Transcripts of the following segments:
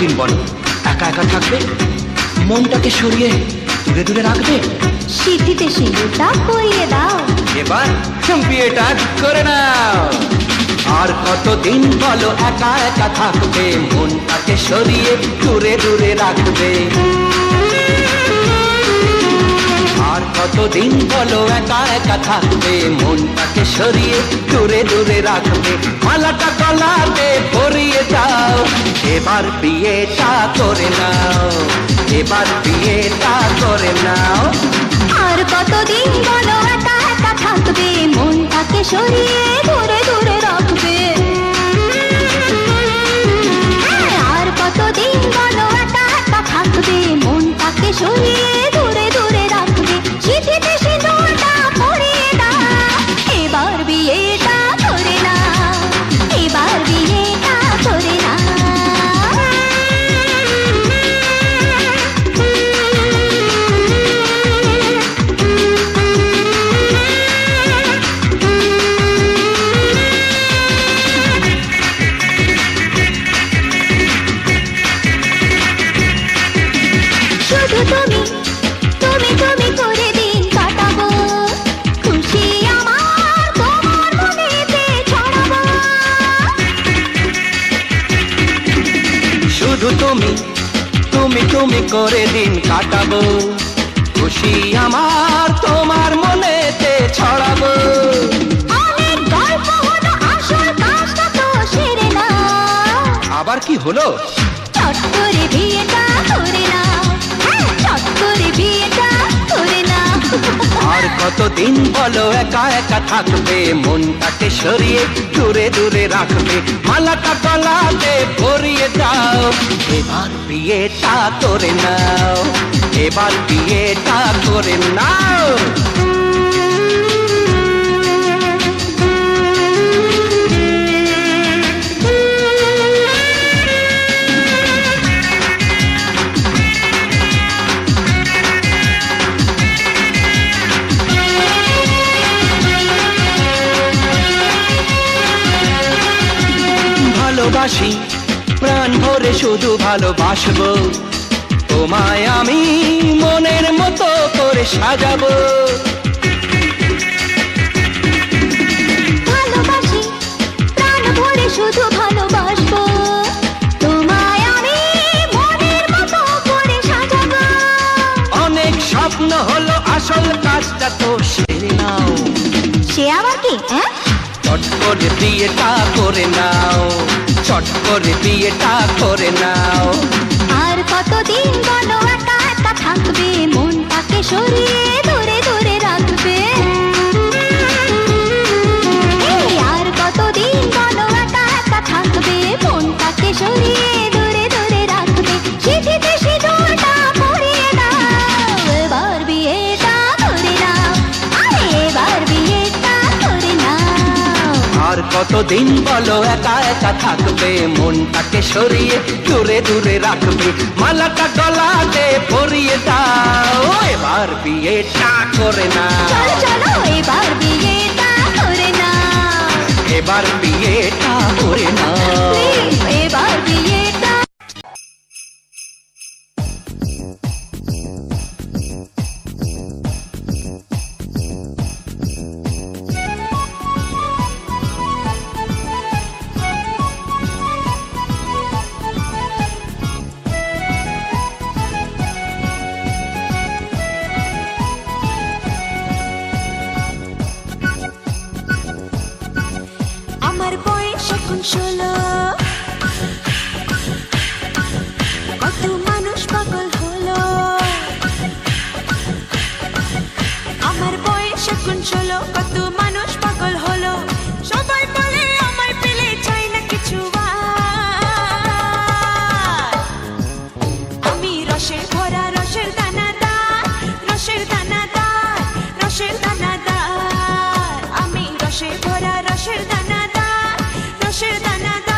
কতদিন বলো একা একা থাকবে, মনটাকে সরিয়ে দূরে দূরে রাখবে? সিঁথিতে সিঁদুরটা পরিয়ে দাও, এবার বিয়েটা করে নাও। আর কতদিন বলো একা একা থাকবে, মনটাকে সরিয়ে দূরে দূরে রাখবে? আর কতদিন বলো একা একা থাকবে, মনটাকে সরিয়ে দূরে দূরে রাখবে? মালাটা গলাতে পরিয়ে দাও, এবার বিয়েটা করে নাও, এবার বিয়েটা করে নাও। আর কতদিন বলো একা একা থাকবে, মনটাকে সরিয়ে দূরে দূরে রাখবে? আর কতদিন বলো একা একা থাকবে, মনটাকে সরিয়ে দূরে দূরে রাখবে? সিঁথিতে সিঁদুরটা পরিয়ে দাও, এবার বিয়েটা করে নাও, এবার বিয়েটা করে নাও। শুধু তুমি তুমি তুমি করে দিন কাটাবো, খুশি আমার তোমার মনেতে ছড়াবো। শুধু তুমি তুমি তুমি করে দিন কাটাবো, খুশি আমার তোমার মনেতে ছড়াবো। অনেক গল্প হলো, আসল কাজটা তো সেরে নাও। আবার কি হলো? চট করে বিয়েটা করে নাও, হ্যাঁ চট করে বিয়েটা করে নাও। আর কতদিন বলো একা একা থাকবে, মনটাকে সরিয়ে দূরে দূরে রাখবে? মালাটা গলাতে পরিয়ে দাও, এবার বিয়েটা করে নাও, এবার বিয়েটা করে নাও। ভালোবাসি প্রাণ ভরে শুধু ভালোবাসবো, তোমায় আমি মনের মতো করে সাজাবো। ভালোবাসি প্রাণ ভরে শুধু ভালোবাসবো, তোমায় আমি মনের মতো করে সাজাবো। অনেক স্বপ্ন হলো, আসল কাজটা তো সেরে নাও, সে আবার কি? চট করে বিয়েটা করে নাও, চট করে বিয়েটা করে নাও। আর কতদিন বলো একা একা থাকবে, মনটাকে সরিয়ে দূরে দূরে রাখবে? এই আর কতদিন বলো একা একা থাকবে, মনটাকে সরিয়ে দূরে দূরে রাখবে? সিঁথিতে সিঁদুরটা পরিয়ে দাও, এবার বিয়েটা করে নাও, আরে এবার বিয়েটা করে নাও। আর কতদিন বলো একা একা থাকবে, মনটাকে সরিয়ে দূরে দূরে রাখবে? মালাটা গলাতে পরিয়ে দাও, এবার বিয়েটা করে নাও, চলো চলো এবার বিয়েটা করে নাও, এবার বিয়েটা করে নাও। প্লিজ এবার বিয়েটা। আমার বয়স এখন 16, কত মানুষ পাগল হলো। আমার বয়স এখন 16, কত মানুষ পাগল হলো। সবাই বলে আমায় পেলে চাই না কিছু আর। আমি রসের ভরা রসের দানাদার, রসের দানাদার, রসের দানাদার। আমি রসের ভরা রসের দানাদার, রসের দানাদার।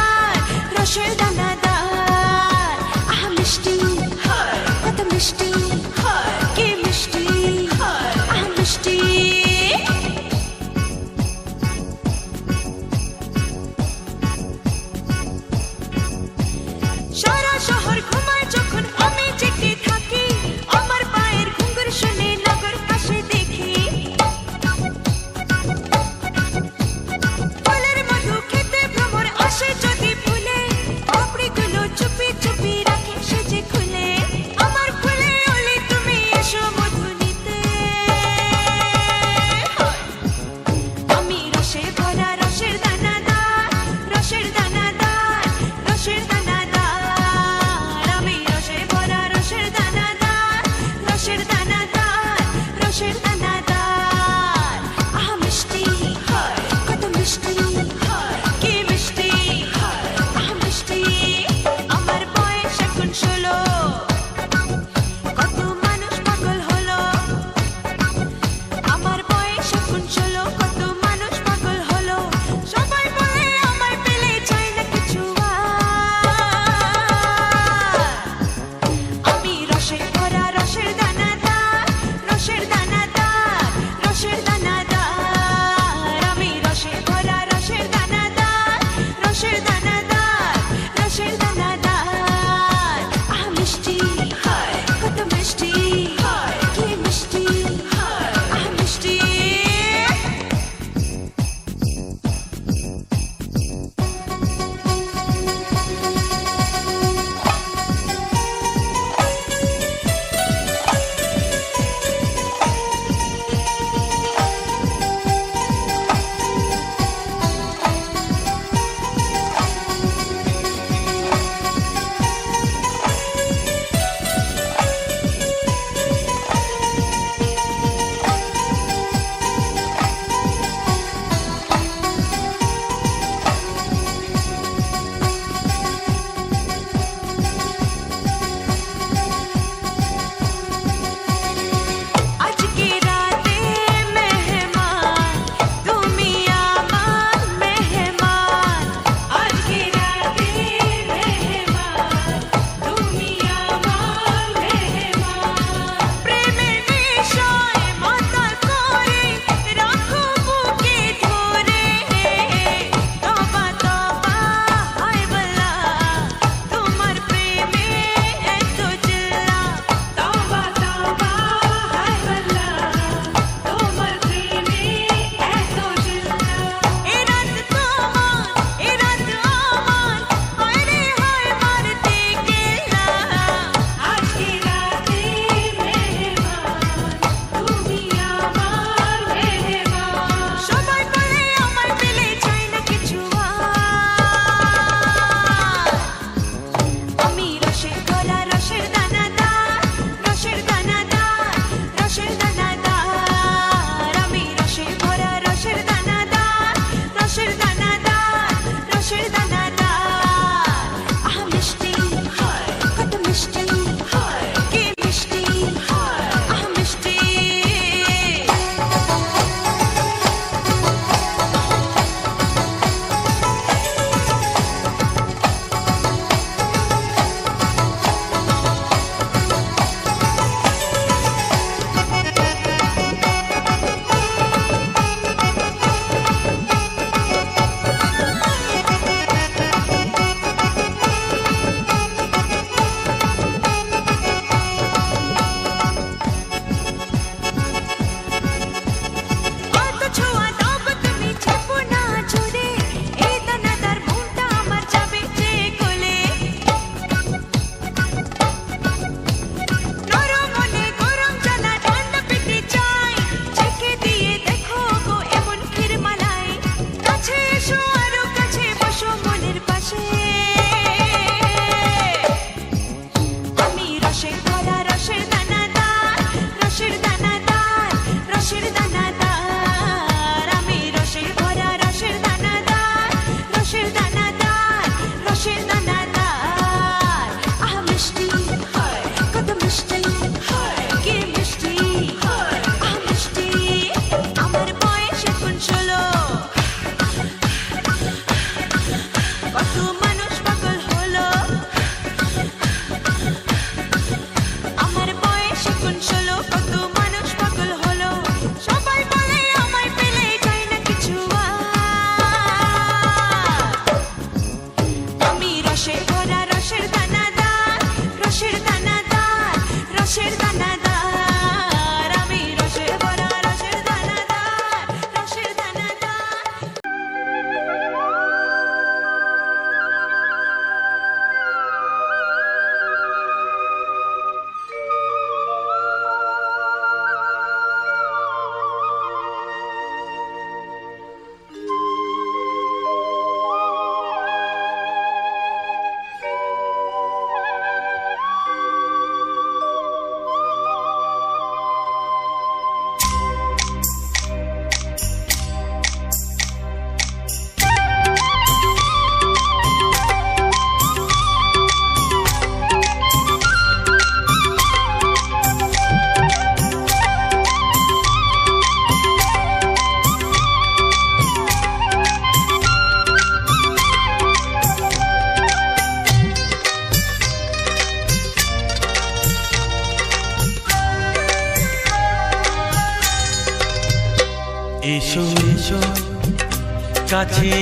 কাছে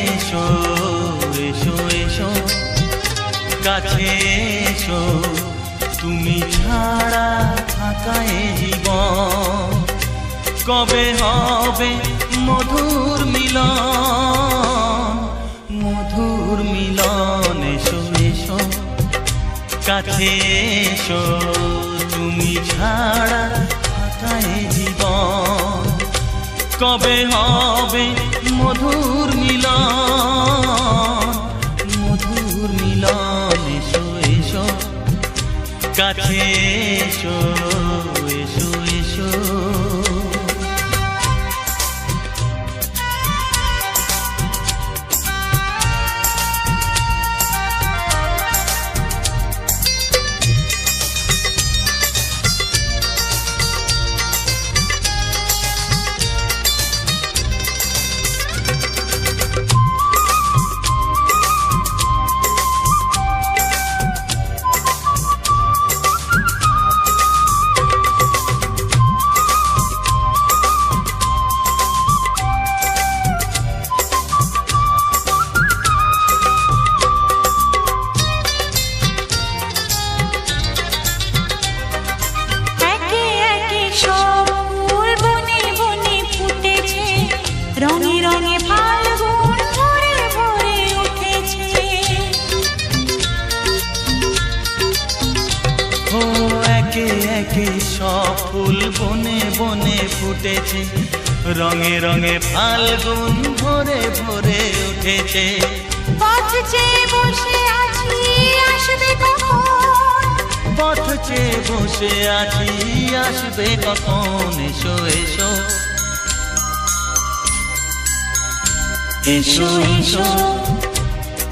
এসো এসো এসো কাছে এসো তুমি ছাড়া থাকা এ জীবন কবে হবে মধুর মিলন মধুর মিলন এসো এসো কাছে এসো তুমি ছাড়া থাকা এ জীবন কবে হবে মধুর মিলন মধুর মিলন এসো এসো কাছে এসো এসো এসো রঙে রঙে ফাল্গুন ভরে ভরে উঠেছে ও একে একে সব ফুল বনে বনে ফুটেছে রঙে রঙে ফাল্গুন ভরে ভরে উঠেছে পথ চেয়ে বসে আছি আসবে কখন পথ চেয়ে বসে আছি আসবে কখন এসো এসো এসো এসো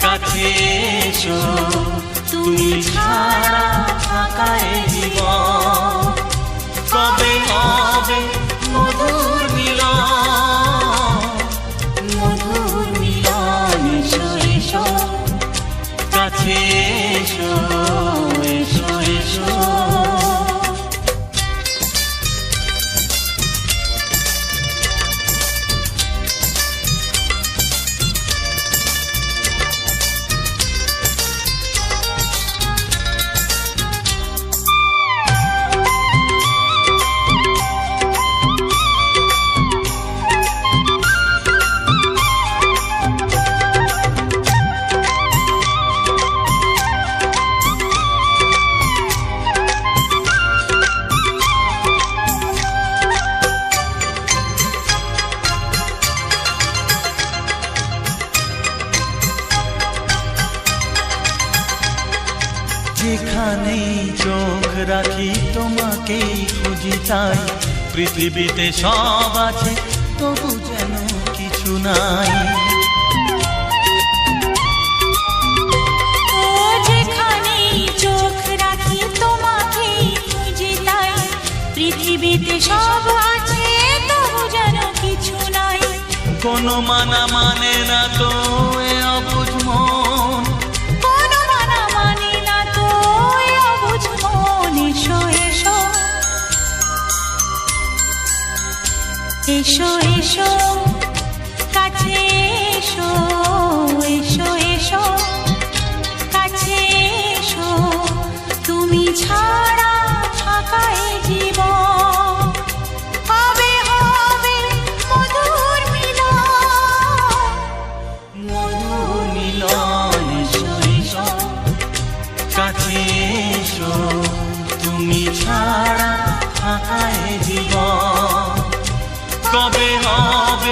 কাছে এসো তুমি ছাড়া থাকা এ জীবন কবে হবে মধুর মিলন এসো এসো কাছে এসো এসো এসো যেখানেই চোখ রাখি তোমাকেই খুঁজি তাই পৃথিবীতে সব আছে তবু যেন কিছু নাই ও যেখানেই চোখ রাখি তোমাকেই খুঁজি তাই পৃথিবীতে সব আছে তবু যেন কিছু নাই কোনো মানা মানে না তো এ অবুঝ মন কোনো মানা মানে না তো এ অবুঝ মন এসো এসো এসো এসো কাছে এসো এসো এসো কাছে এসো তুমি ছাড়া থাকা এ জীবন হবে হবে মধুর মিলন এসো এসো কাছে এসো তুমি ছাড়া থাকা এ জীবন কবে হবে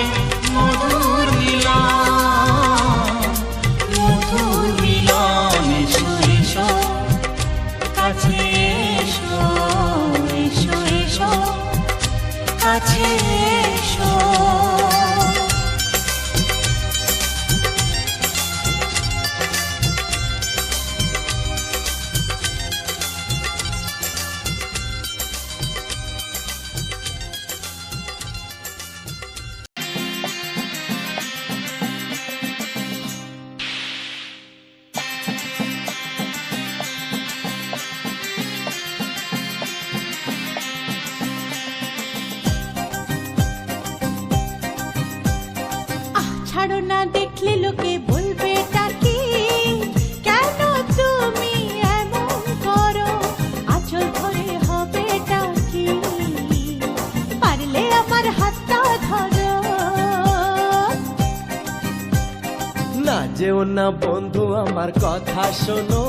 না যেও না বন্ধু আমার কথা শোনো,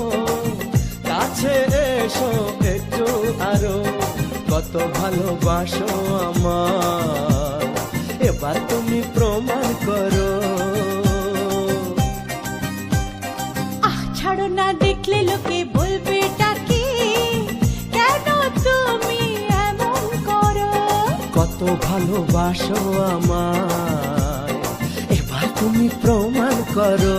কাছে এসো একটু আরো, কত ভালোবাসো আমার, এবার তুমি প্রমাণ করো। আহ ছাড়ো না, দেখলে লোকে বলবে ডাকি, কেন তুমি এমন করো? কত ভালোবাসো আমার, এবার তুমি প্রমাণ করো।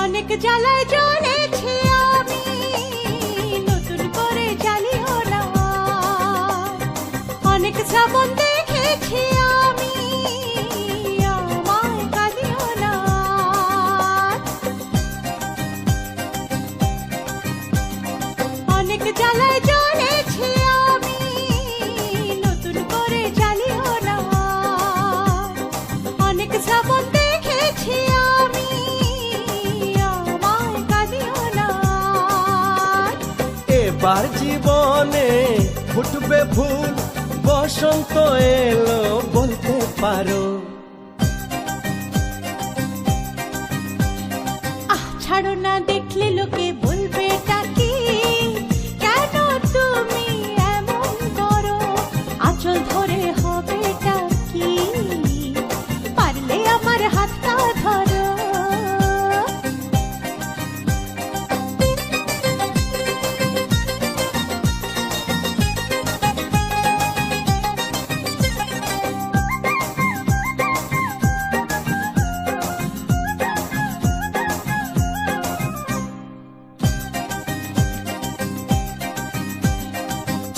অনেক জ্বালায় জ্বলেছি আমি, নতুন করে জ্বালিও না। অনেক শ্রাবণ দেখেছি আমি, আমায় কাঁদিও না। অনেক জ্বালায় জ্বলেছি আমি, নতুন করে জ্বালিও না। অনেক শ্রাবণ দেখেছি আমি, আমায় কাঁদিও না। এবার জীবনে ফুটবে ফুল, বসন্ত এলো বলতে পারো। আহ ছাড়ো না, দেখলে লোকে বলবে ডাকি, কেন তুমি এমন করো? আঁচল ধরে হবে ডাকি, পারলে আমার হাতটা ধরো।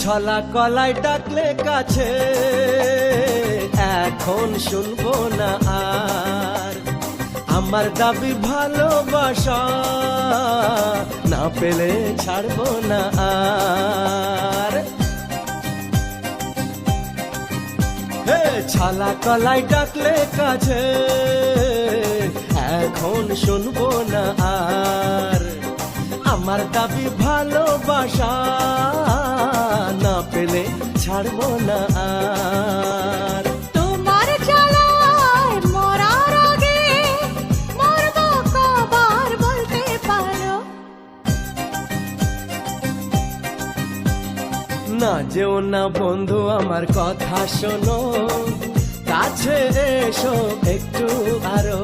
ছলা কলায় ডাকলে কাছে, এখন শুনবো না আর, আমার দাবি ভালোবাসা, না পেলে ছাড়বো না আর। হে ছলা কলায় ডাকলে কাছে, এখন শুনবো না আর, আমার দাবি ভালোবাসা, না পেলে ছাড়বো না আর। তোমার জ্বালায় মরার আগে মরবো কবার বলতে পারো? না যেও না বন্ধু আমার কথা শোনো, কাছে এসো একটু আরো,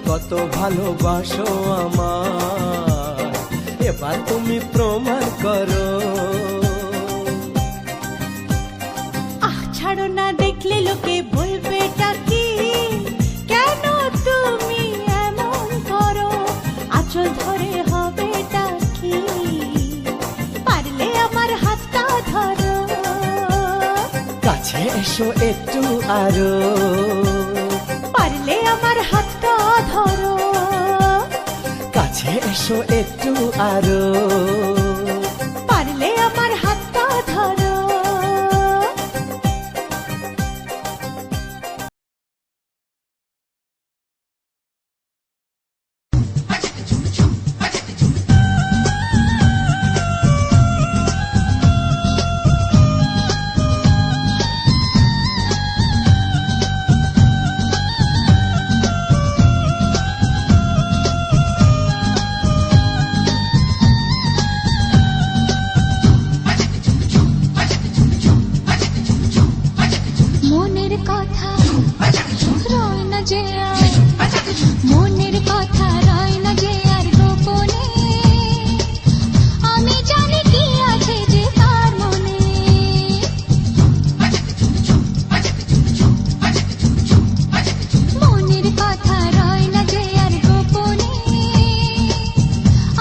কত ভালোবাসো আমার, এবার তুমি প্রমাণ করো। আহ ছাড়ো না, দেখলে লোকে বলবে ডাকি, কেন তুমি এমন করো? আঁচল ধরে হবে ডাকি, পারলে আমার হাতটা ধরো। কাছে এসো একটু আরো, পারলে আমার হাতটা ধরো। কাছে এসো একটু আরো, পারলে আমার হাতটা ধরো। মনের কথা রয় না যে আর, মনের কথা রয় না যে আর গোপনে, আমি জানি কি আছে যে তার মনে। মনের কথা রয় না যে আর গোপনে,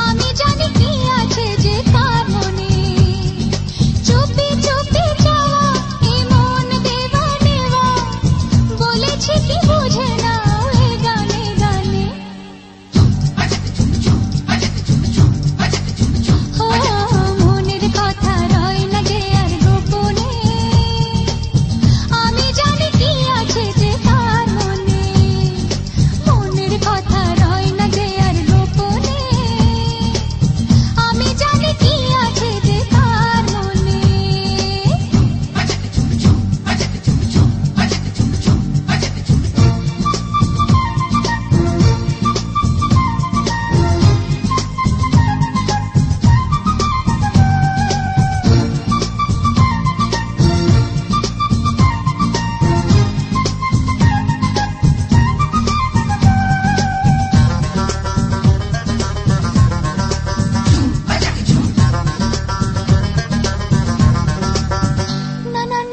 আমি জানি কি আছে যে তার মনে। চুপি চুপি যাওয়া এমন দেওয়া নেওয়া, বলেছি কি বুঝে না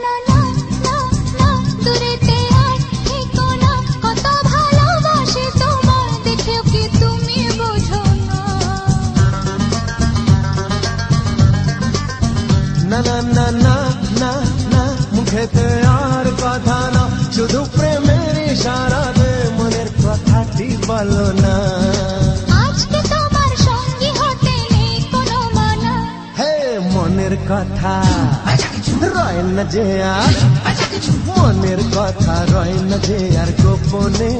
না না না না দূরেতে আর থেকো না, কত ভালোবাসি তোমায় দেখেও কি তুমি বোঝো না। না না না না না না মুখেতে আর কথা না, শুধু প্রেমের ইশারাতে মনের কথাটি বলো না। আজকে তোমার সঙ্গী হতে নেই কোনো মানা, হে মনের কথা রয় না যে আর, মনের কথা রয় না যে আর গোপনে,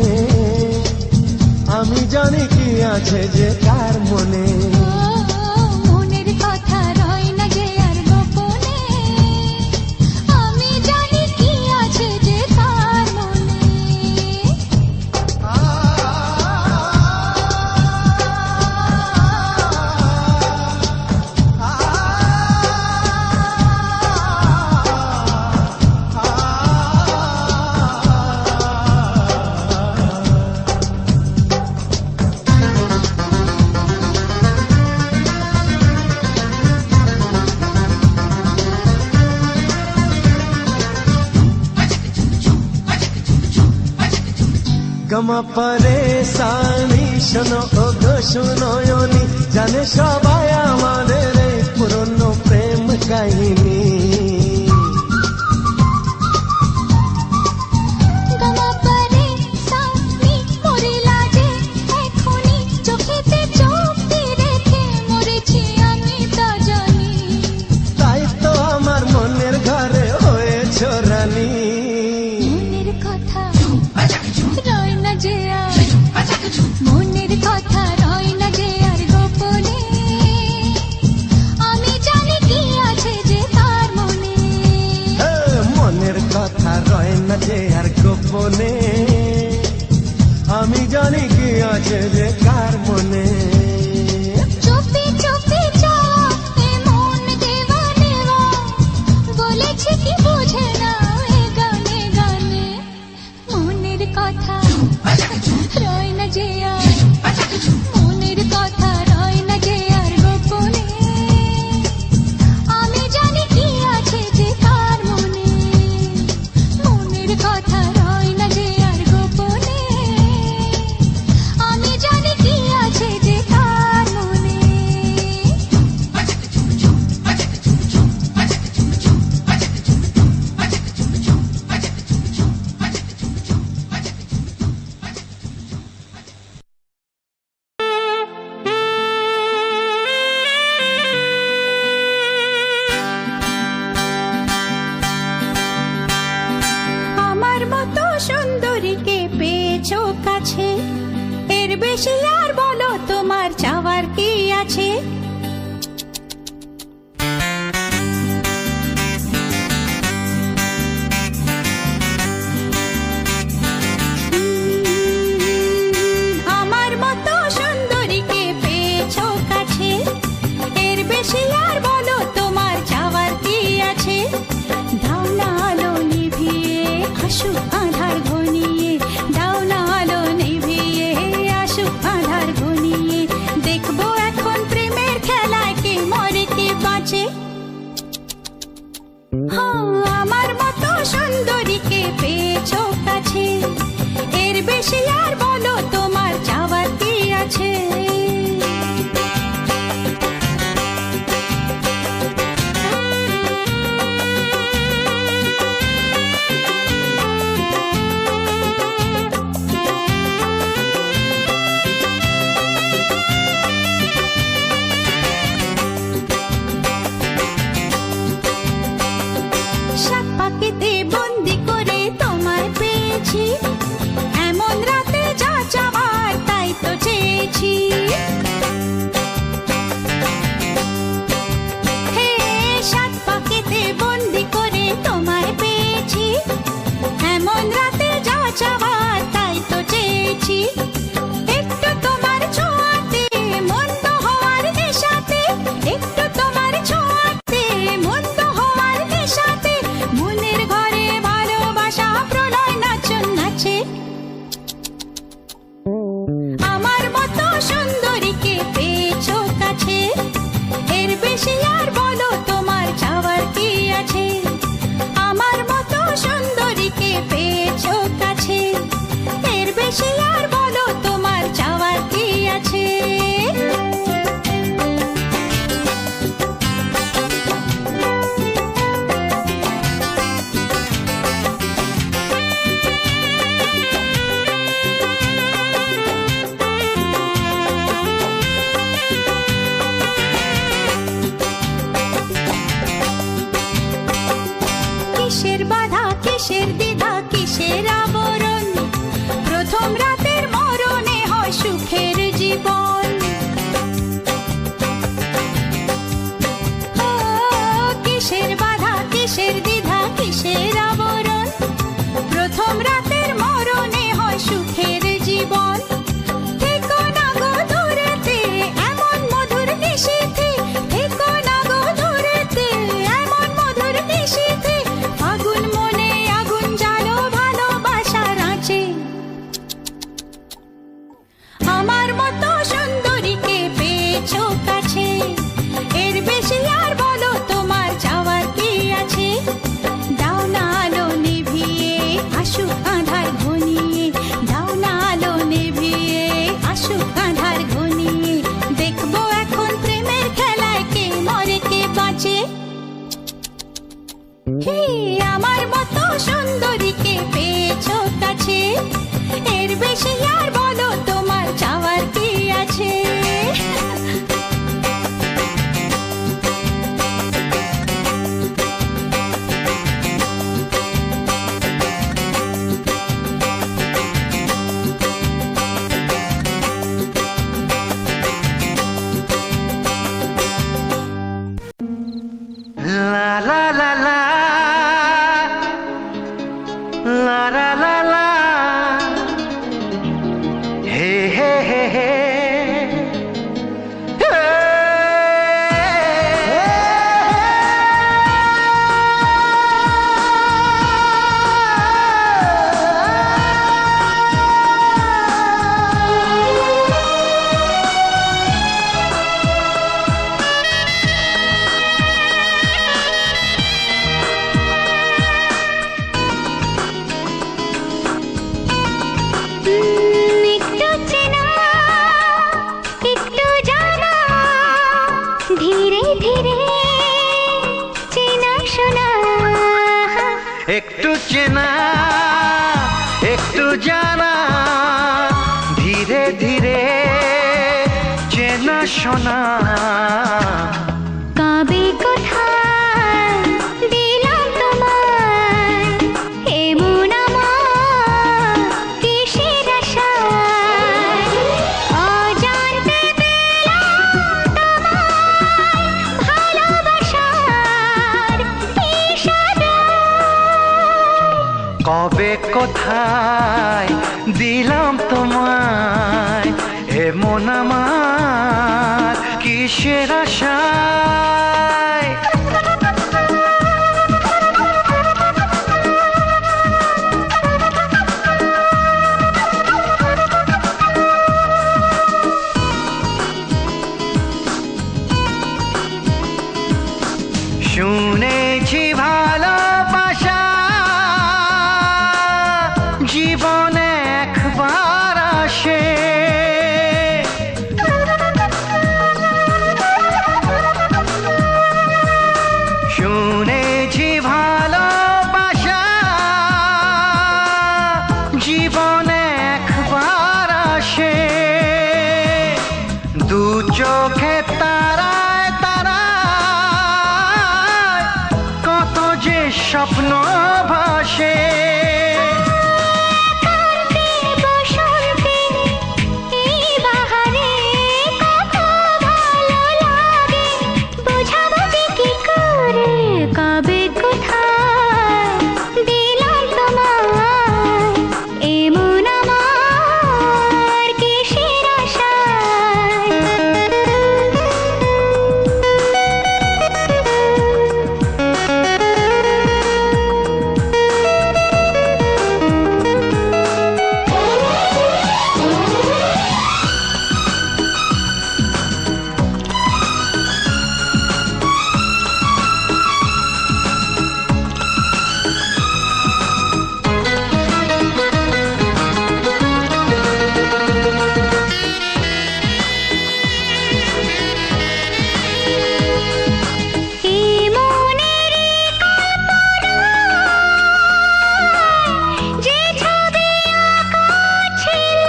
আমি জানি কি আছে যে কার মনে। ও মনের কথা রয় না যে আর গোপনে, আমি জানি কি আছে যে কার মনে। গমা পরেশানি শোনো ও গো শোনয়নি, জানে সবাই আমাদের এই পুরনো প্রেম কাহিনী। গমা পরে সানি মোরে লাগে এখনি, চোখেতে চোখ দিয়ে রেখে মরেছি আমি তা জানি। তাই তো আমার মনের ঘরে হয়েছ রানী। মনের কথা রয় না যে আর, মনের কথা রয় না যে আর গোপনে, আমি জানি কি আছে যে তার মনে। হে, মনের কথা রয় না যে আর গোপনে, আমি জানি কি আছে যে কার মনে। চুপি চুপি যাওয়া এ মন দেওয়া নেওয়া, বলেছে কি বুঝে না এ গানে গানে। মনের কথা রয় না যে আর, মনের কথা রয় না যে আর গোপনে, আমি জানি কি আছে যে কার মনে। মনের কথা রয় না যে আর গোপনে, আমি জানি কি আছে যে কার মনে। আমার মতো সুন্দরীকে পেয়েছো কাছে, এর বেশি আর বলো তোমার চাওয়ার কি আছে। আমার মতো সুন্দরীকে পেয়েছো কাছে, এর বেশি আর বলো তোমার চাওয়ার কি আছে। দাও না আলো নিভিয়ে আসুক আধার ঘনিয়ে, দাও না আলো নিভিয়ে আসুক আধার ঘনিয়ে, দেখবো এখন প্রেমের খেলায় কে মরে কে বাঁচে। হ্যাঁ, আমার মতো সুন্দরীকে পেয়েছো কাছে, এর বেশি আর বলো তোমার চাওয়ার কি আছে। সাত পাখিতে বন্দি করে তোমায় পেয়েছি, এমন রাতে যা চাওয়ার তাই তো চেয়েছি। হে, সাত পাখিতে বন্দি করে তোমায় পেয়েছি, এমন রাতে যা চাওয়ার তাই তো চেয়েছি। একটু তোমার ছোঁয়াতে মন্দ হওয়ার নেশাতে, একটু তোমার ছোঁয়াতে মন্দ হওয়ার নেশাতে, মনের ঘরে ভালোবাসা প্রলয় নাচন নাচে। আমার মতো সুন্দরীকে পেয়েছো কাছে, এর বেশি আর বলো তোমার চাওয়ার কি আছে। আমার একটু চেনা একটু জানা, ধীরে ধীরে চেনা শোনা। কবে কোথায় দিলাম তোমায় এমন আমার কিসের আশায়, অজান্তে পেলাম তোমায় ভালোবাসার ইশারায়। কবে কোথায় দিলাম তোমায় এমন আমার কিসের আশায়। শুনেছি ভালোবাসা জীবনে একবার আসে, শুনেছি ভালোবাসা জীবনে একবার আসে। দু চোখে তারায় তারায় কত যে স্বপ্ন ভাসে। কান্তি বসন্তে এই বাহারে কত ভালো লাগে, বোঝাবো যে কি করে। কবে কোথায় দিলাম তোমায় এমন আমার কিসের আশায়। এই মনেরই কল্পনায় যে ছবি আঁকা ছিল,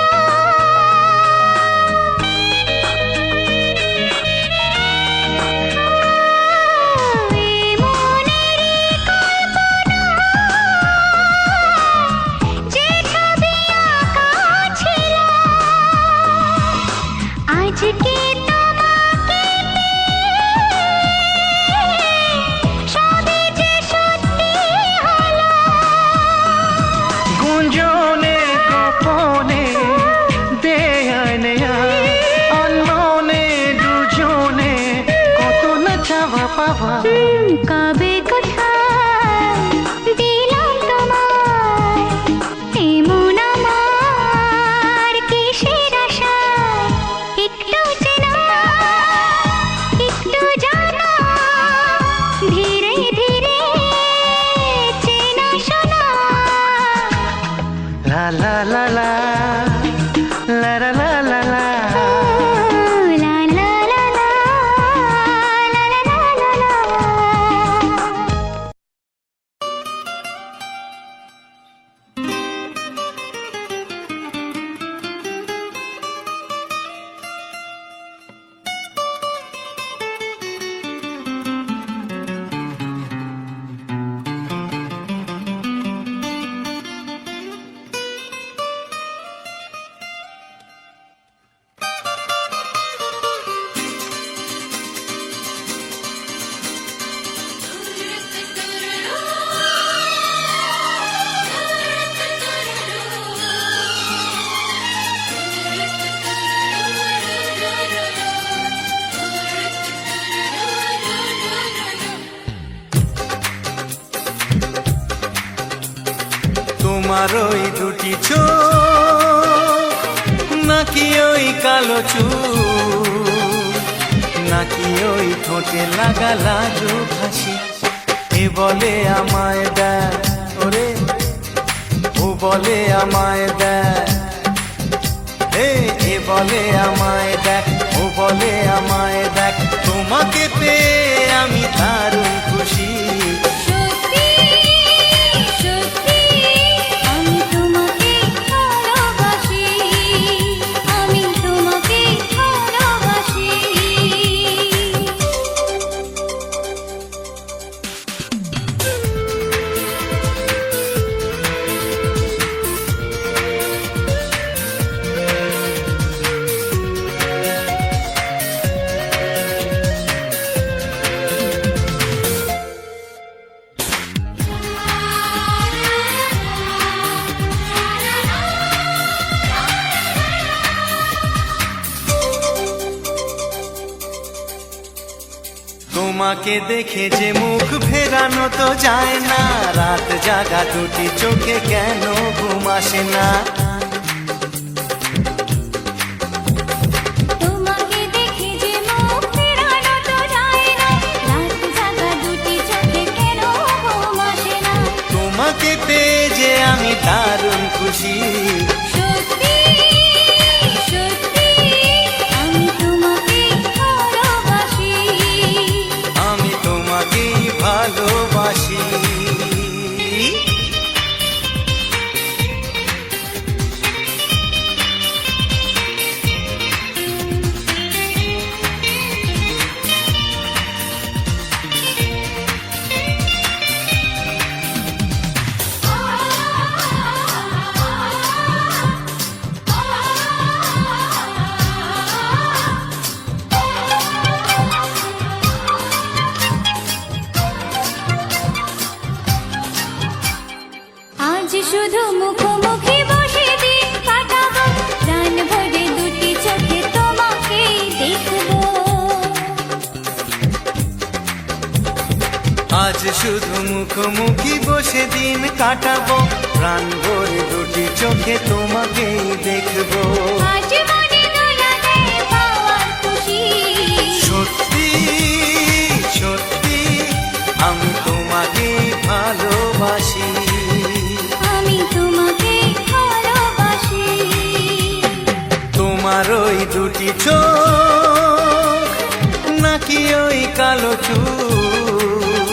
এই মনেরই কল্পনায় যে ছবি আঁকা ছিল, আজকে তোমাকে সবই যে সত্যি হলো। গুঞ্জনে গোপনে দেয়ায় নেয়ায় অন্যনে দুজনে কত না চাওয়া পাওয়া। কবে কোথায় দিলাম তোমায় এমন আমার কিসের আশায়। একটু চেনা একটু জানা, ধীরে ধীরে চেনা শোনা। লা লা লা লা লা লা লা লা লা। লা লা লা লা, লা লা লা লা লা। তোমার ওই দুটি চোখ নাকি ওই কালো চুল, নাকি ওই ঠোঁটে লাগা লাজুক হাসি। এ বলে আমায় দেখ ওরে, ও বলে আমায় দেখ, এ বলে আমায় দেখ, ও বলে আমায় দেখ। তোমাকে পেয়ে আমি দারুণ খুশি। সত্যি তোমাকে দেখে যে মুখ ফেরানো তো যায় না, রাত জাগা দুটি চোখে কেন ঘুম আসে না। তোমাকে দেখে যে মুখ ফেরানো তো যায় না, রাত জাগা দুটি চোখে কেন ঘুম আসে না। তোমাকে পেয়ে যে আমি দারুণ খুশি, সত্যি সত্যি আমি তোমাকে ভালোবাসি। আমি তোমাকেই ভালোবাসি। আজ শুধু মুখোমুখি বসে দিন কাটাবো, প্রাণ ভরে দুটি চোখে তোমাকে দেখবো। আজ শুধু মুখোমুখি বসে দিন কাটাবো, প্রাণ ভরে দুটি চোখে তোমাকেই দেখবো। আজ মনে দোলাতে পাওয়ার খুশি, সত্যি সত্যি আমি তোমাকেই ভালোবাসি। আমি তোমাকে ভালোবাসি। তোমার ওই দুটি চোখ, নাকি ওই কালো চুল,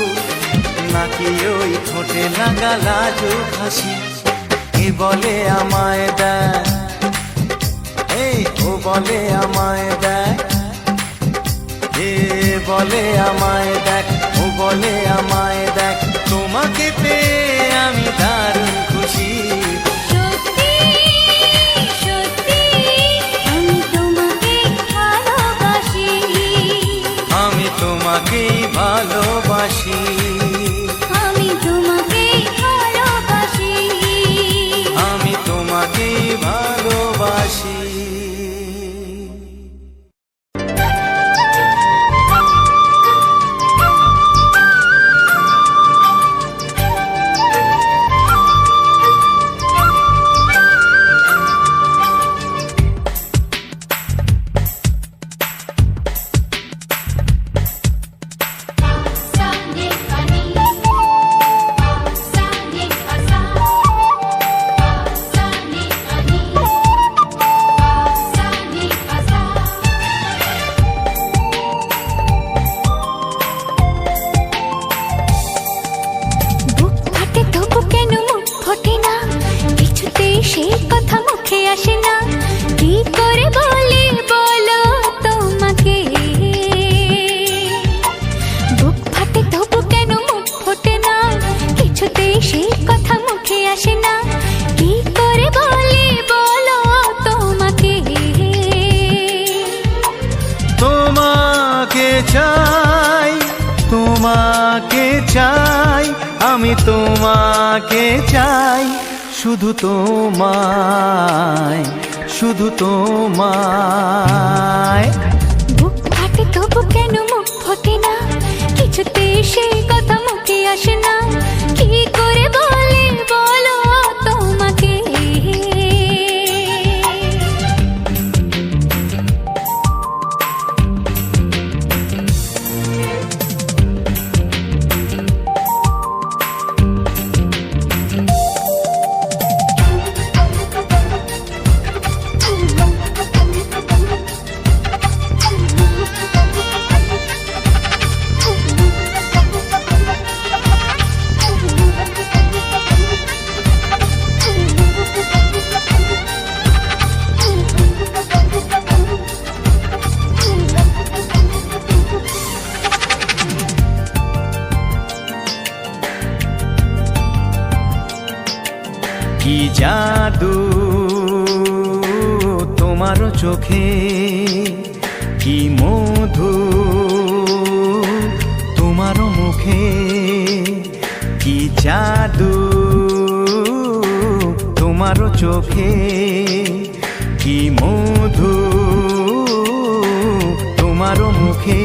নাকি ওই ঠোঁটে লাগা লাজুক হাসি, এ বলে আমায় দেখ, এই ও বলে আমায় দেখ, এ বলে আমায় দেখ, ও বলে আমায় দেখ, তোমাকে পেয়ে আমি দারুণ খুশি। সত্যি সত্যি আমি তোমাকে ভালোবাসি। আমি তোমাকেই ভালোবাসি। আমি তোমাকে ভালোবাসি। আমি তোমাকেই ভালোবাসি। বুক ফাটে তবু কেন মুখ ফোটে না, কিছুতেই সেই কথা মুখে আসে না। কি করে বলি বলো তোমাকে, বুক ফাটে তবু কেন মুখ ফোটে না, কিছুতেই সেই কথা মুখে আসে না। কি করে বলি বলো তোমাকে। তোমাকে চাই, তোমাকে চাই, আমি তোমাকে চাই, শুধু তোমায়, শুধু তোমায়। বুক ফাটে তবু কেন মুখ ফোটে না, কিছুতেই সেই কথা মুখে আসে না। কি করে বলি বলো তোমাকে। কি জাদু তোমার চোখে, কি মধু তোমার মুখে, কি জাদু তোমার চোখে, কি মধু তোমার মুখে।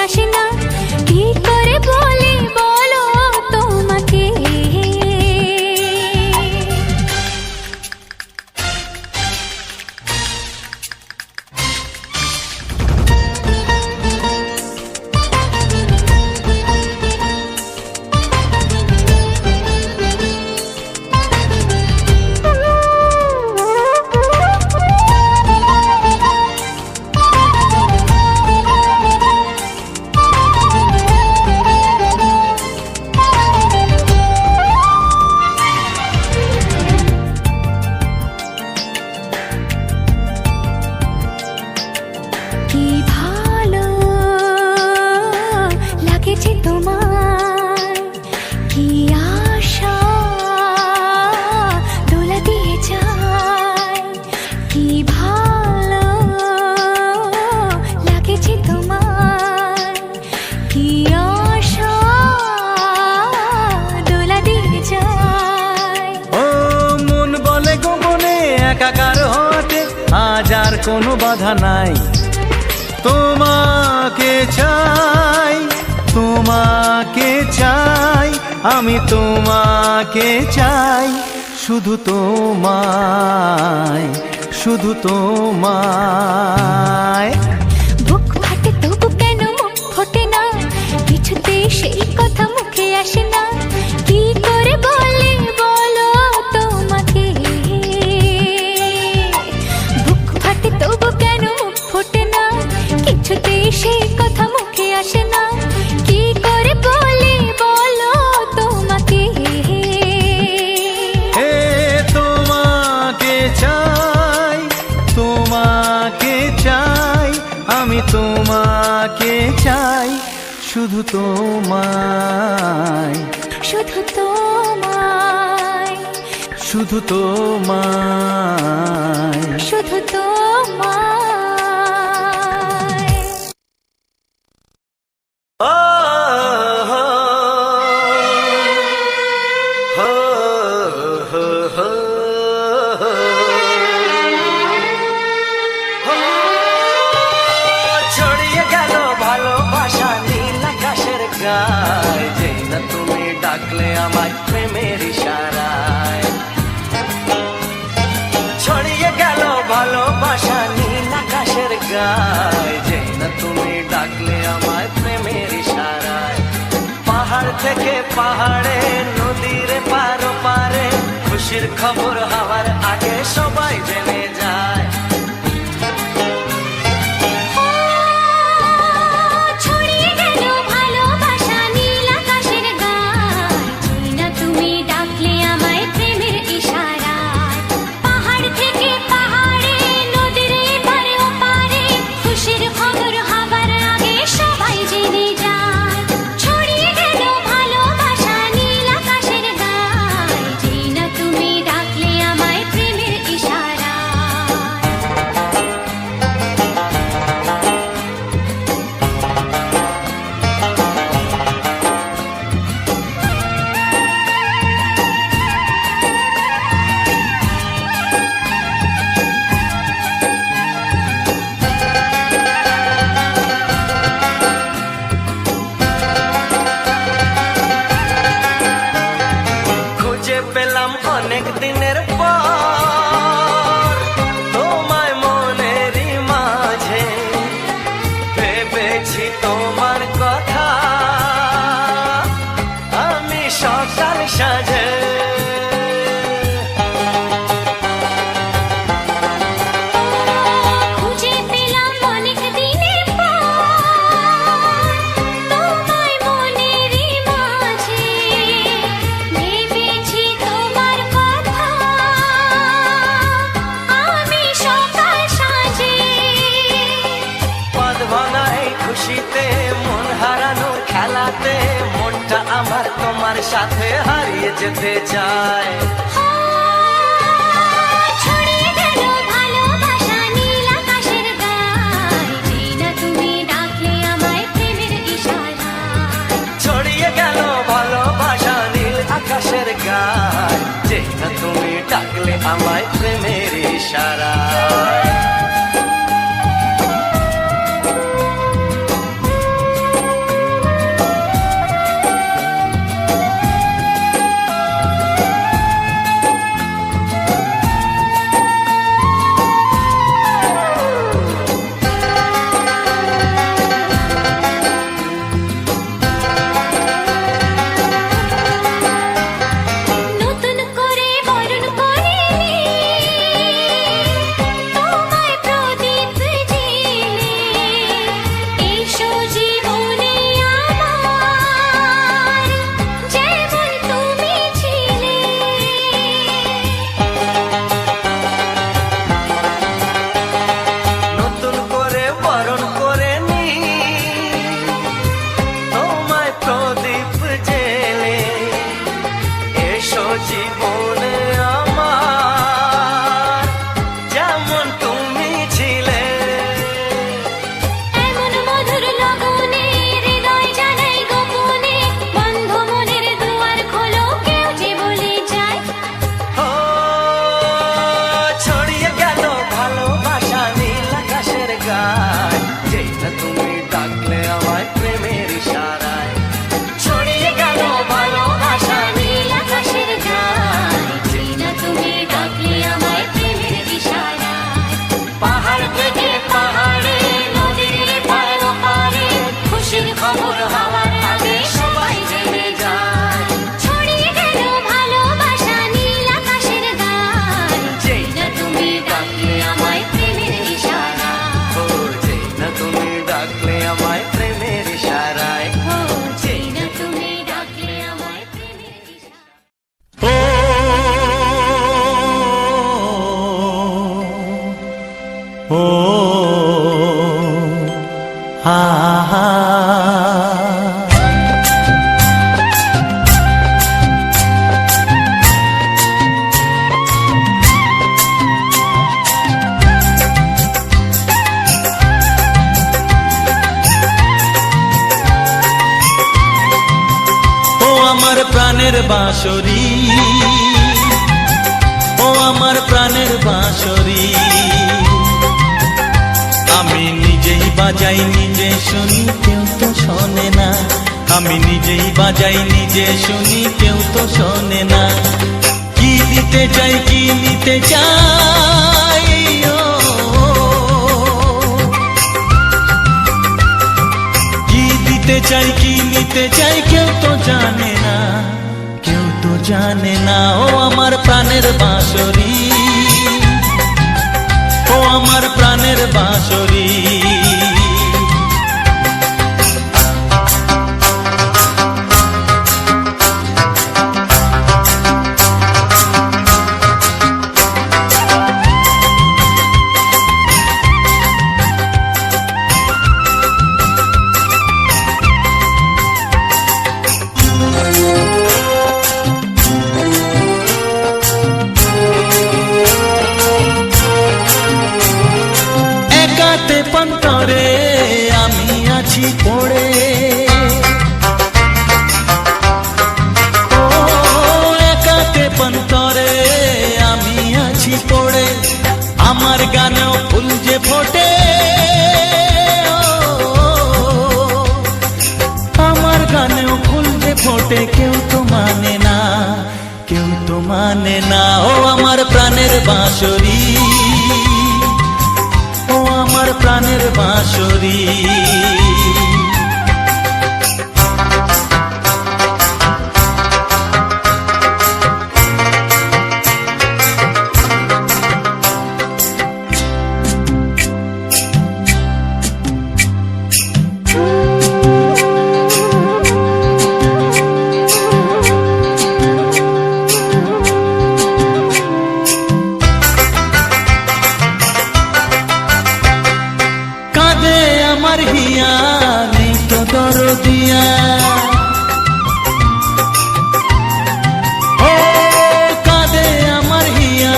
আসে না, কি করে বলি বলো তোমাকে। কি ভালো লাগেছে তোমার, কি আশা দোলা দিয়ে যায়। কি ভালো লাগেছে তোমার, কি আশা দোলা দিয়ে যায়। ও মন বলে গোপনে একাকার হতে আজ আর কোনো বাধা নাই। তোমাকে চাই, তোমাকে চাই, আমি তোমাকে চাই, শুধু তোমায়, শুধু তোমায়। বুক ফাটে তবু কেন মুখ ফোটে না, কিছুতে সেই কথা মুখে আসে না, কি করে বলে বলো তোমাকে। বুক ফাটে তবু কেন মুখ ফোটে না, কিছুতে সেই কথা মুখে আসে না, কি করে বলে বলো তোমাকে। হে তোমাকে চাই, তোমাকে চাই, আমি তোমাকে চাই, শুধু তোমায়, শুধু তোমায়, শুধু তোমায়। শুধু তোমায়। ছড়িয়ে গেল ভালোবাসা নীল আকাশের গায়, যেই না তুমি ডাকলে আমার প্রেমের ইশারায়। ছড়িয়ে গেল ভালোবাসা নীল আকাশের গায়, যেই না তুমি ডাকলে আমার প্রেমের ইশারায়। পাহাড় থেকে পাহাড়ে, নদীর পারো পারে, খুশির খবর হওয়ার আগে সবাই জেনে যায়। ছড়িয়ে গেল ভালোবাসা নীল আকাশের গায়, যেই না তুমি ডাকলে আমায় প্রেমের ইশারায়। পাহাড় থেকে পাহাড়ে, নদীর এপারে ওপারে, খুশির খবর হবার আগে সবাই জেনে যায়। ছড়িয়ে গেল ভালোবাসা নীল আকাশের গায়, যেই না তুমি ডাকলে আমায় প্রেমের ইশারায়। খুঁজে পেলাম অনেক দিনের পর তোমায় মনেরই মাঝে, ভেবেছি তোমার কথা আমি সকাল সাজে। খুঁজে পেলাম অনেক দিনের পর তোমায় মনেরই মাঝে, ভেবেছি তোমার কথা আমি সকাল সাজে। পদ ভাঙা এই খুশিতে, মন হারানোর খেলাতে, মনটা আমার তোমার সাথে হারিয়ে যেতে চায়। ছড়িয়ে গেল ভালোবাসা নীল আকাশের গায়, যেই না তুমি ডাকলে আমায় প্রেমের ইশারায়। ছড়িয়ে গেল ভালোবাসা নীল আকাশের গায়, যেই না তুমি ডাকলে আমায় প্রেমের ইশারায়। ও হা হা আমার প্রাণের বাঁশরি, ও আমার প্রাণের বাঁশরি, আমি নিজেই বাজাই নিজে শুনি কেউ তো শোনে না, আমি নিজেই বাজাই নিজে শুনি কেউ তো শোনে না। কি দিতে চাই কি নিতে চাই, ও কি দিতে চাই কি নিতে চাই কেউ তো জানে না, কেউ তো জানে না। ও আমার প্রাণের বাঁশরি, ও আমার প্রাণের বাঁশরি, একাতে পন্তরে আমি আছি পড়ে, ও একাতে পন্তরে আমি আছি পড়ে, আমার গানেও ফুল যে ফোটে, আমার গানেও ফুল যে ফোটে, কেউ তো মানে না, কেউ তো মানে না। ও আমার প্রাণের বাঁশরি, ও আমার প্রাণের বাঁশরি, কাঁদে আমার হিয়া নেই তো দরদিয়া, ও কাঁদে আমার হিয়া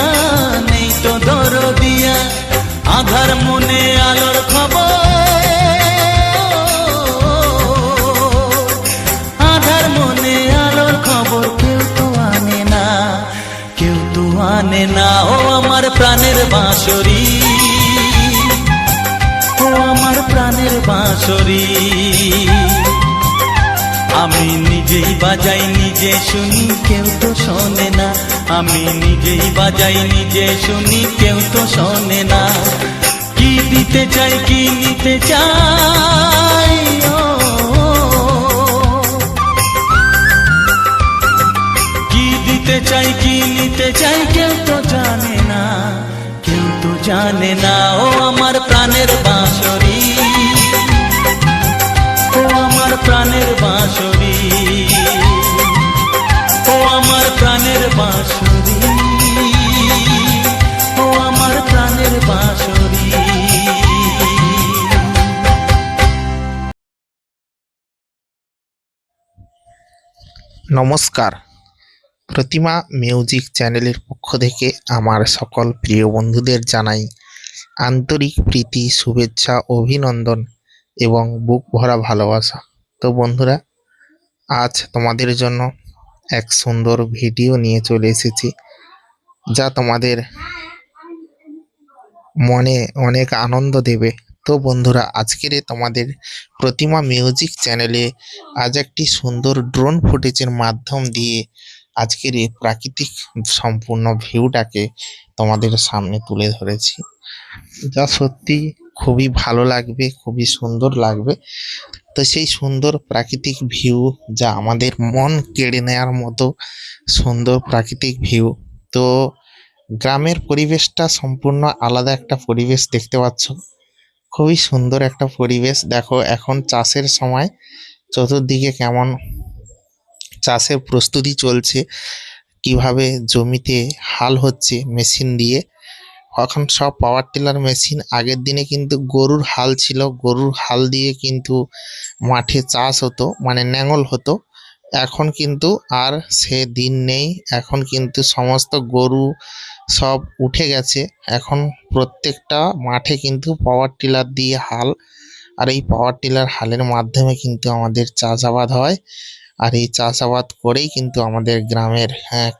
নেই তো দরদিয়া, আধার মনে আলোর খবর, আধার মনে আলোর খবর কেউ তো আনে না, কেউ তো আনে না। ও আমার প্রাণের বাঁশরি, ও আমার প্রাণের বাঁশরি, আমি নিজেই বাজাই নিজে শুনি কেউ তো শোনে না, আমি নিজেই বাজাই নিজে শুনি কেউ তো শোনে না। কি দিতে চাই কি নিতে চাই, ও কি দিতে চাই কি নিতে চাই কেউ তো জানে না, কেউ তো জানে না। ও আমার প্রাণের বাঁশরি, ও আমার প্রাণের বাঁশরি, ও আমার প্রাণের বাঁশরি, ও আমার প্রাণের বাঁশরি। নমস্কার, প্রতিমা মিউজিক চ্যানেলের পক্ষ থেকে আমার সকল প্রিয় বন্ধুদের জানাই আন্তরিক প্রীতি, শুভেচ্ছা, অভিনন্দন এবং বুক ভরা ভালোবাসা। তো বন্ধুরা, আজ তোমাদের জন্য এক সুন্দর ভিডিও নিয়ে চলে এসেছি, যা তোমাদের মনে অনেক আনন্দ দেবে। তো বন্ধুরা, আজকের তোমাদের প্রতিমা মিউজিক চ্যানেলে আজ একটি সুন্দর ড্রোন ফুটেজের মাধ্যম দিয়ে আজকের এই প্রাকৃতিক সম্পূর্ণ ভিউটাকে তোমাদের সামনে তুলে ধরেছি, যা সত্যি খুবই ভালো লাগবে, খুবই সুন্দর লাগবে। তো সেই সুন্দর প্রাকৃতিক ভিউ, যা আমাদের মন কেড়ে নেওয়ার মতো সুন্দর প্রাকৃতিক ভিউ। তো গ্রামের পরিবেশটা সম্পূর্ণ আলাদা একটা পরিবেশ দেখতে পাচ্ছ, খুবই সুন্দর একটা পরিবেশ। দেখো এখন চাষের সময়, চতুর্দিকে কেমন চাষের প্রস্তুতি চলছে, কিভাবে জমিতে হাল হচ্ছে মেশিন দিয়ে, এখন সব পাওয়ার টিলার মেশিন। আগের দিনে কিন্তু গরুর হাল ছিল, গরুর হাল দিয়ে কিন্তু মাঠে চাষ হতো, মানে ন্যাঙল হতো। এখন কিন্তু আর সে দিন নেই। এখন কিন্তু সমস্ত গরু সব উঠে গেছে। এখন প্রত্যেকটা মাঠে কিন্তু পাওয়ার টিলার দিয়ে হাল, আর এই পাওয়ার টিলার হালের মাধ্যমে কিন্তু আমাদের চাষাবাদ হয়। আর এই চাষাবাদ করেই কিন্তু আমাদের গ্রামের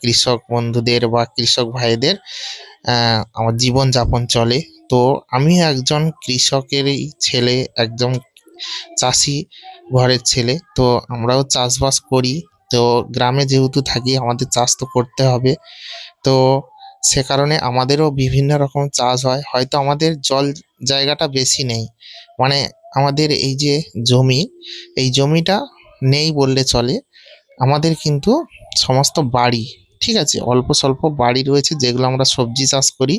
কৃষক বন্ধুদের বা কৃষক ভাইদের আমার জীবনযাপন চলে। তো আমি একজন কৃষকেরই ছেলে, একজন চাষি ঘরের ছেলে। তো আমরাও চাষবাস করি। তো গ্রামে যেহেতু থাকি আমাদের চাষ তো করতে হবে। তো সে কারণে আমাদেরও বিভিন্ন রকম চাষ হয়। হয়তো আমাদের জল জায়গাটা বেশি নেই, মানে আমাদের এই যে জমি, এই জমিটা নেই বললে চলে। আমাদের কিন্তু সমস্ত বাড়ি, ঠিক আছে, অল্প স্বল্প বাড়ি রয়েছে যেগুলো আমরা সবজি চাষ করি।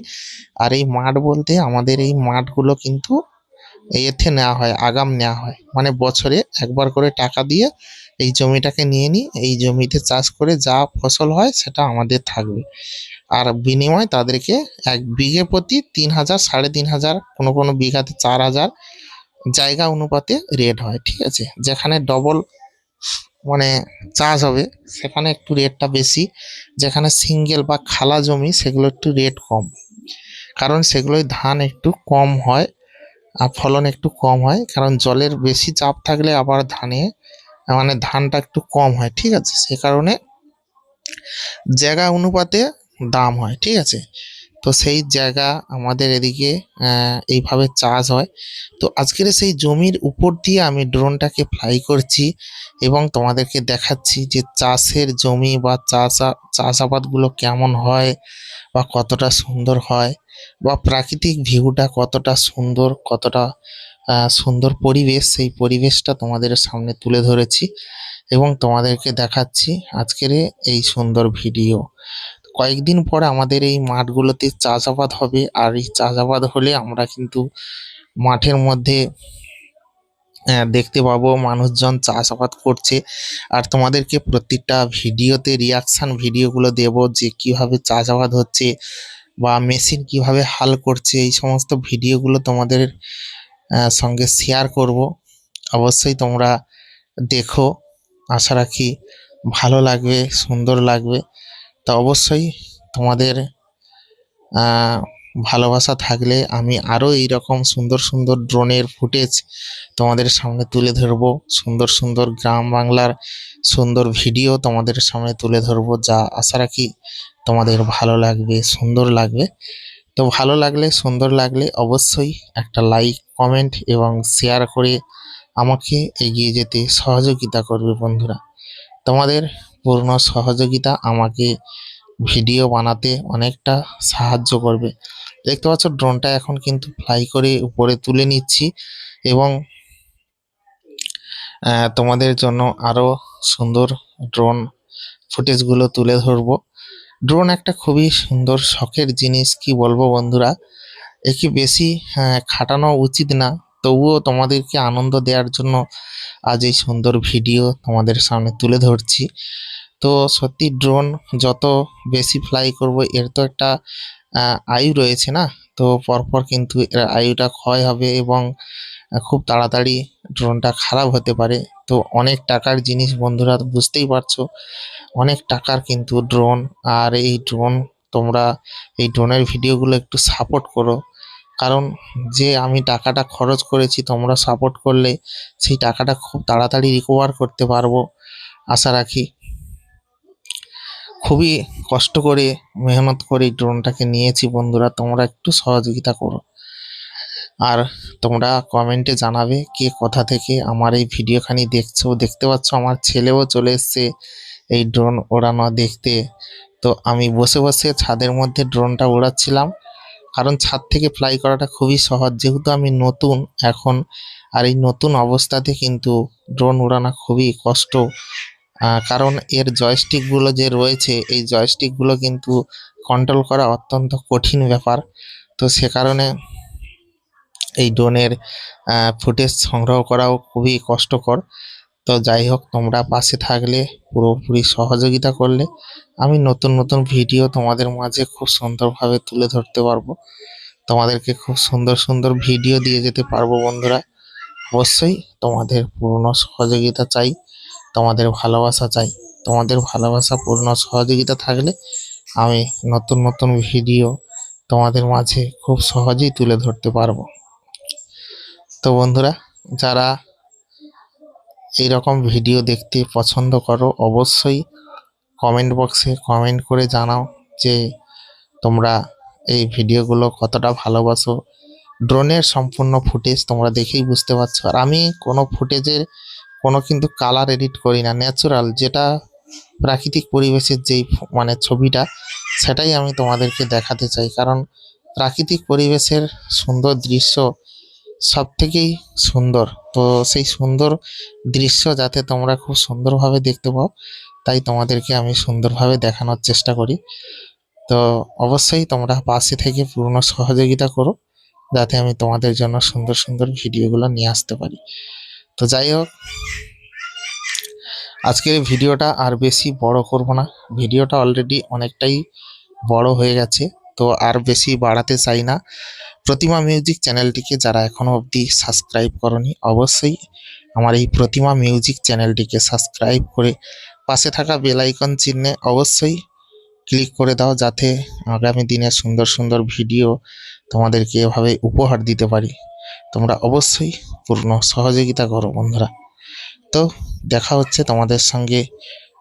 আর এই মাঠ বলতে আমাদের এই মাঠগুলো কিন্তু এতে নেওয়া হয়, আগাম নেওয়া হয়, মানে বছরে একবার করে টাকা দিয়ে এই জমিটাকে নিয়ে নিই। এই জমিতে চাষ করে যা ফসল হয় সেটা আমাদের থাকবে। আর বিনিময়ে তাদেরকে এক বিঘে প্রতি ৩,০০০, ৩,৫০০, কোনো কোনো বিঘাতে ৪,০০০, জায়গা অনুপাতে রেট হয়, ঠিক আছে। যেখানে ডবল মানে চাষ হবে সেখানে একটু রেটটা বেশি। যেখানে সিঙ্গেল বা খালা জমি সেগুলো একটু রেট কম, কারণ সেগুলোই ধান একটু কম হয় আর ফলন একটু কম হয়। কারণ জলের বেশি চাপ থাকলে আবার ধানে মানে ধানটা একটু কম হয়, ঠিক আছে। সে কারণে জায়গা অনুপাতে দাম হয়, ঠিক আছে। তো সেই জায়গা আমাদের এদিকে এইভাবে চাষ হয়। তো আজকের সেই জমির উপর দিয়ে আমি ড্রোনটাকে ফ্লাই করছি এবং তোমাদেরকে দেখাচ্ছি যে চাষের জমি বা চাষাবাদগুলো কেমন হয় বা কতটা সুন্দর হয়, বা প্রাকৃতিক ভিউটা কতটা সুন্দর, কতটা সুন্দর পরিবেশ, সেই পরিবেশটা তোমাদের সামনে তুলে ধরেছি এবং তোমাদেরকে দেখাচ্ছি আজকের এই সুন্দর ভিডিও। কয়েকদিন পরে আমাদের এই মাঠগুলোতে চাষাবাদ হবে। আর এই চাষাবাদ হলে আমরা কিন্তু মাঠের মধ্যে দেখতে পাবো মানুষজন চাষাবাদ করছে। আর তোমাদেরকে প্রত্যেকটা ভিডিওতে রিয়াকশান ভিডিওগুলো দেব যে কিভাবে চাষাবাদ হচ্ছে বা মেশিন কিভাবে হাল করছে। এই সমস্ত ভিডিওগুলো তোমাদের সঙ্গে শেয়ার করব। অবশ্যই তোমরা দেখো, আশা রাখি ভালো লাগবে, সুন্দর লাগবে। তা অবশ্যই তোমাদের ভালোবাসা থাকলে আমি আরও এইরকম সুন্দর সুন্দর ড্রোনের ফুটেজ তোমাদের সামনে তুলে ধরবো। সুন্দর সুন্দর গ্রাম বাংলার সুন্দর ভিডিও তোমাদের সামনে তুলে ধরবো, যা আশা রাখি তোমাদের ভালো লাগবে, সুন্দর লাগবে। তো ভালো লাগলে, সুন্দর লাগলে অবশ্যই একটা লাইক, কমেন্ট এবং শেয়ার করে আমাকে এগিয়ে যেতে সহযোগিতা করবে বন্ধুরা। তোমাদের পূর্ণ সহযোগিতা আমাকে ভিডিও বানাতে অনেকটা সাহায্য করবে। দেখতে পাচ্ছ ড্রোনটা এখন কিন্তু ফ্লাই করে উপরে তুলে নিচ্ছি এবং তোমাদের জন্য আরো সুন্দর ড্রোন ফুটেজগুলো তুলে ধরবো। ড্রোন একটা খুবই সুন্দর শখের জিনিস, কি বলবো বন্ধুরা। একে বেশি খাটানো উচিত না, তবুও তোমাদেরকে আনন্দ দেওয়ার জন্য আজ এই সুন্দর ভিডিও তোমাদের সামনে তুলে ধরছি। তো সত্যি ড্রোন যত বেশি ফ্লাই করব এর তো একটা আয়ু রয়েছে না। তো পরপর কিন্তু এর আয়ুটা ক্ষয় হবে এবং খুব তাড়াতাড়ি ড্রোনটা খারাপ হতে পারে। তো অনেক টাকার জিনিস বন্ধুরা, বুঝতেই পারছো, অনেক টাকার কিন্তু ড্রোন। আর এই ড্রোন তোমরা এই ড্রোনের ভিডিওগুলো একটু সাপোর্ট করো, কারণ যে আমি টাকাটা খরচ করেছি তোমরা সাপোর্ট করলে সেই টাকাটা খুব তাড়াতাড়ি রিকভার করতে পারবো আশা রাখি। খুবই কষ্ট করে মেহনত করে এই ড্রোনটাকে নিয়েছি বন্ধুরা, তোমরা একটু সহযোগিতা করো। আর তোমরা কমেন্টে জানাবে কে কোথা থেকে আমার এই ভিডিওখানি দেখছো। দেখতে পাচ্ছ আমার ছেলেও চলে এসছে এই ড্রোন ওড়ানো দেখতে। তো আমি বসে বসে ছাদের মধ্যে ড্রোনটা উড়াচ্ছিলাম, কারণ ছাদ থেকে ফ্লাই করাটা খুবই সহজ, যেহেতু আমি নতুন এখন। আর এই নতুন অবস্থাতে কিন্তু ড্রোন উড়ানো খুবই কষ্ট, কারণ এর জয়স্টিকগুলো যে রয়েছে এই জয়স্টিকগুলো কিন্তু কন্ট্রোল করা অত্যন্ত কঠিন ব্যাপার। তো সে কারণে এই ড্রোনের ফুটেজ সংগ্রহ করাও খুবই কষ্টকর। তো যাই হোক, তোমরা পাশে থাকলে, পুরোপুরি সহযোগিতা করলে আমি নতুন নতুন ভিডিও তোমাদের মাঝে খুব সুন্দরভাবে তুলে ধরতে পারবো, তোমাদেরকে খুব সুন্দর সুন্দর ভিডিও দিয়ে যেতে পারবো বন্ধুরা। অবশ্যই তোমাদের পূর্ণ সহযোগিতা চাই, তোমাদের ভালোবাসা চাই। তোমাদের ভালোবাসা, পূর্ণ সহযোগিতা থাকলে আমি নতুন নতুন ভিডিও তোমাদের মাঝে খুব সহজেই তুলে ধরতে পারবো। তো বন্ধুরা, যারা এইরকম ভিডিও দেখতে পছন্দ করো অবশ্যই কমেন্ট বক্সে কমেন্ট করে জানাও যে তোমরা এই ভিডিওগুলো কতটা ভালোবাসো। ড্রোনের সম্পূর্ণ ফুটেজ তোমরা দেখেই বুঝতে পারছো। আর আমি কোনো ফুটেজের কোনো কিন্তু কালার এডিট করি না, ন্যাচারাল যেটা প্রাকৃতিক পরিবেশের যেই মানে ছবিটা, সেটাই আমি তোমাদেরকে দেখাতে চাই। কারণ প্রাকৃতিক পরিবেশের সুন্দর দৃশ্য সব থেকেই সুন্দর। তো সেই সুন্দর দৃশ্য যাতে তোমরা খুব সুন্দরভাবে দেখতে পাও, তাই তোমাদেরকে আমি সুন্দরভাবে দেখানোর চেষ্টা করি। তো অবশ্যই তোমরা পাশে থেকে পূর্ণ সহযোগিতা করো, যাতে আমি তোমাদের জন্য সুন্দর সুন্দর ভিডিওগুলো নিয়ে আসতে পারি। তো যাই হোক, আজকের এই ভিডিওটা আর বেশি বড় করব না, ভিডিওটা অলরেডি অনেকটাই বড় হয়ে গেছে, তো আর বেশি বাড়াতে চাই না। প্রতিমা মিউজিক চ্যানেলটিকে যারা এখনো অবধি সাবস্ক্রাইব করনি, অবশ্যই আমার এই প্রতিমা মিউজিক চ্যানেলটিকে সাবস্ক্রাইব করে পাশে থাকা বেল আইকন চিহ্নে অবশ্যই ক্লিক করে দাও, যাতে আগামী দিনে সুন্দর সুন্দর ভিডিও তোমাদেরকে এভাবে উপহার দিতে পারি। তোমরা অবশ্যই পূর্ণ সহযোগিতা করো বন্ধুরা। তো দেখা হচ্ছে তোমাদের সঙ্গে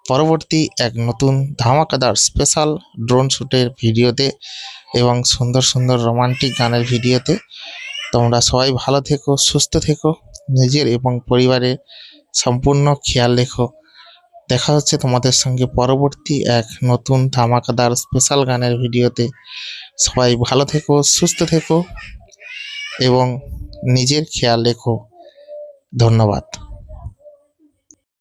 পরবর্তী এক নতুন ধামাকাদার স্পেশাল ড্রোন শ্যুটের ভিডিওতে এবং সুন্দর সুন্দর রোমান্টিক গানের ভিডিওতে। তোমরা সবাই ভালো থেকো, সুস্থ থেকো, নিজের এবং পরিবারের সম্পূর্ণ খেয়াল রেখো। দেখা হচ্ছে তোমাদের সঙ্গে পরবর্তী এক নতুন ধামাকাদার স্পেশাল গানের ভিডিওতে। সবাই ভালো থেকো, সুস্থ থেকো এবং নিজের খেয়াল রেখো। ধন্যবাদ।